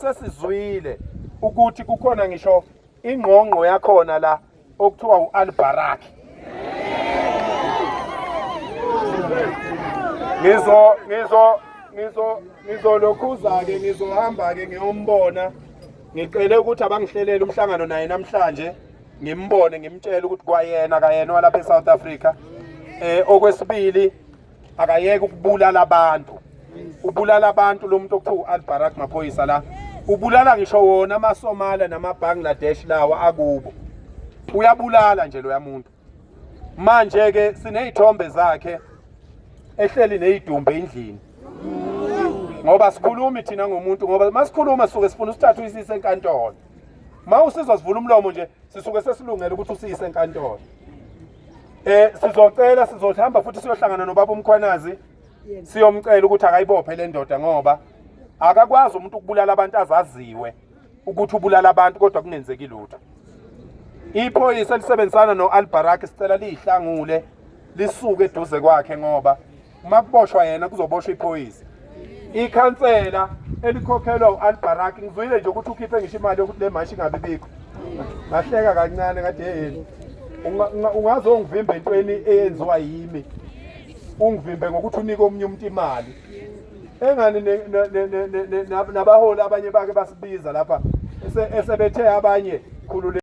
sesizwile ukuthi kukhona ngisho ingqongqo yakhona la okuthiwa uAlbarak. Ngizolokhuza ke ngizohamba ke ngiyombona ngicela ukuthi abangihlelele umhlangano naye namhlanje ngimbone ngimtshela ukuthi kwayena kayena walapha eSouth Africa. Okwesibili akayeke ukubulala abantu. Ubulala abantu lo muntu okuthiwa uAlbarak maphoyisa la. Ubulala ngisho wona amaSomali namaBangladesh lawa akubo. Uyabulala nje lo yamuntu. Manje ke sinezithombe zakhe ehleli nezidumbe endlini. Ngoba sikhulumi thina ngomuntu ngoba masikhuluma suke sifuna usithathu isise enkantolo. Mawusizwa sivula umlomo nje sisuke sesilungela ukuthi usise enkantolo. Sizocela sizohamba futhi siyohlangana nobaba uMkhwanazi siyomcela ukuthi akayibophe le ndoda ngoba akakwazi umuntu ukubulala abantu azaziwe ukuthi ubulala abantu kodwa kungenzeki lutho. Iphoyisa lisebenzisana noAlbarak sicela lihlangule lisuke eduze kwakhe ngoba makuboshwa yena kuzoboshwa iphoyisa. Ikhansela elikhokhelwa uAlbarak ngizwile nje ukuthi ukhiphe ngisho imali yokuthi le mashi ngabe bikho. Ngahleka kancane kade yini. Ungazongivimba entweni eyenziwa yimi. Ungivimbe ngokuthi unike omunye umuntu imali. Engani nabaholi abanye bake basibiza lapha esebethe abanye khulule